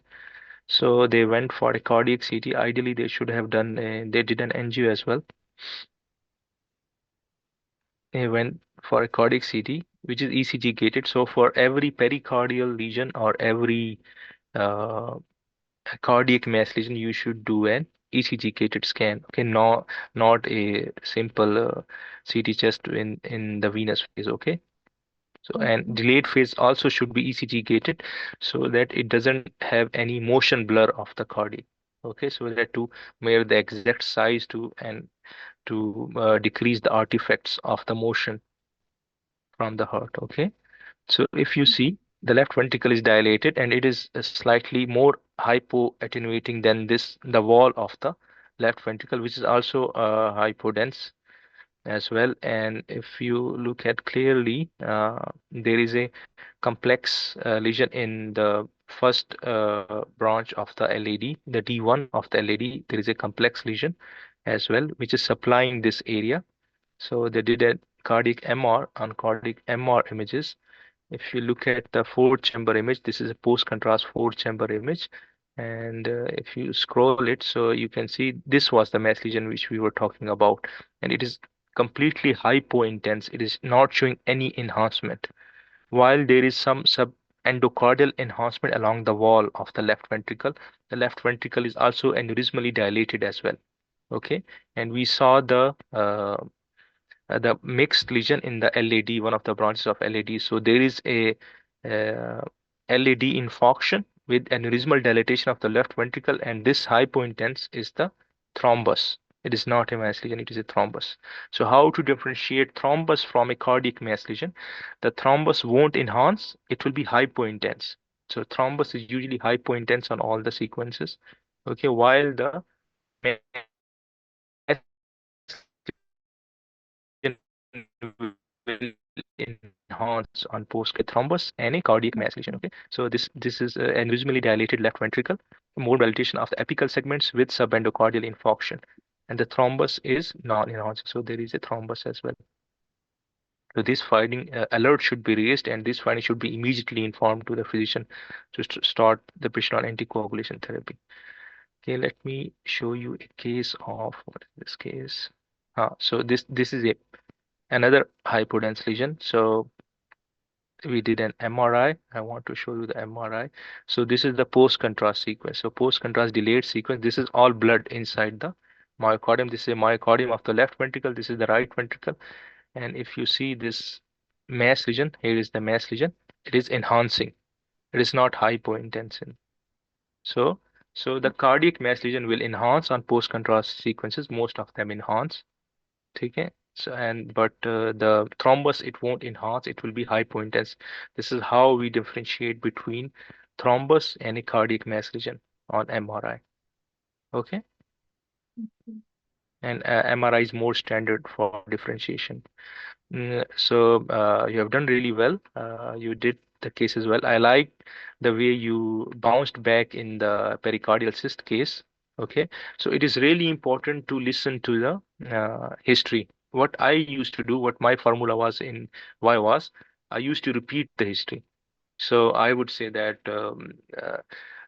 So they went for a cardiac CT. Ideally, they should have done. They did an angio as well. They went for a cardiac CT, which is ECG gated. So for every pericardial lesion or every uh, cardiac mass lesion, you should do an ECG gated scan. Okay, not a simple CT chest in the venous phase. Okay, so and Okay. delayed phase also should be ECG gated so that it doesn't have any motion blur of the cardiac. Okay, so that to measure the exact size to and to decrease the artifacts of the motion from the heart. Okay. So if you see, the left ventricle is dilated and it is slightly more hypoattenuating than the wall of the left ventricle, which is also hypodense as well. And if you look at clearly, there is a complex lesion in the first branch of the LAD, the D1 of the LAD. There is a complex lesion as well, which is supplying this area. So they did a cardiac MR on cardiac MR images. If you look at the four chamber image, this is a post contrast four chamber image. And if you scroll it, so you can see this was the mass lesion which we were talking about. And it is completely hypo intense. It is not showing any enhancement. While there is some subendocardial enhancement along the wall of the left ventricle is also aneurysmally dilated as well. Okay. And we saw the mixed lesion in the LAD, one of the branches of LAD. So there is a LAD infarction with aneurysmal dilatation of the left ventricle, and this hypointense is the thrombus. It is not a mass lesion, it is a thrombus. So how to differentiate thrombus from a cardiac mass lesion? The thrombus won't enhance, it will be hypointense. So thrombus is usually hypointense on all the sequences. Okay, while the mass lesion will enhance on post-cardiac thrombus and a cardiac mass lesion. Okay, so this is aneurysmally dilated left ventricle, more dilatation of the apical segments with subendocardial infarction, and the thrombus is non-enhancing. So there is a thrombus as well. So this finding alert should be raised, and this finding should be immediately informed to the physician to start the patient on anticoagulation therapy. Okay, let me show you a case of what is this case? So this is another hypodense lesion. So we did an MRI. I want to show you the MRI. So this is the post-contrast sequence. So post-contrast delayed sequence. This is all blood inside the myocardium. This is a myocardium of the left ventricle. This is the right ventricle. And if you see this mass lesion, here is the mass lesion. It is enhancing. It is not hypointensive. So, so the cardiac mass lesion will enhance on post-contrast sequences. Most of them enhance. Okay. So and but the thrombus it won't enhance, it will be hypointense. This is how we differentiate between thrombus and a cardiac mass lesion on MRI. Okay, and MRI is more standard for differentiation. So you have done really well. You did the case as well. I like the way you bounced back in the pericardial cyst case. Okay, so it is really important to listen to the history. What I used to do, what my formula was in why was, I used to repeat the history. So I would say that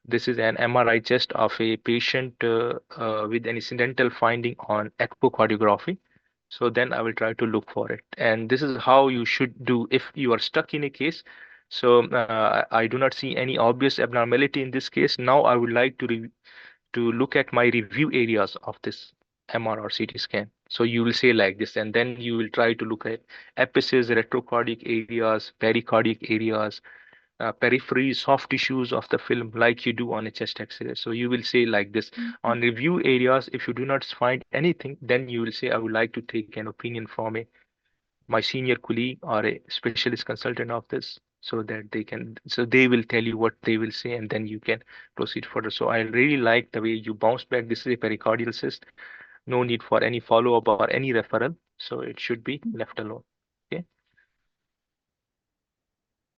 this is an MRI chest of a patient with an incidental finding on echocardiography. So then I will try to look for it. And this is how you should do if you are stuck in a case. So I do not see any obvious abnormality in this case. Now I would like to look at my review areas of this MR or CT scan. So you will say like this, and then you will try to look at epices, retrocardiac areas, pericardiac areas, periphery, soft tissues of the film, like you do on a chest X-ray. So you will say like this on review areas. If you do not find anything, then you will say, I would like to take an opinion from my senior colleague or a specialist consultant of this, so that so they will tell you what they will say, and then you can proceed further. So I really like the way you bounce back. This is a pericardial cyst. no need for any follow-up or any referral, so it should be left alone.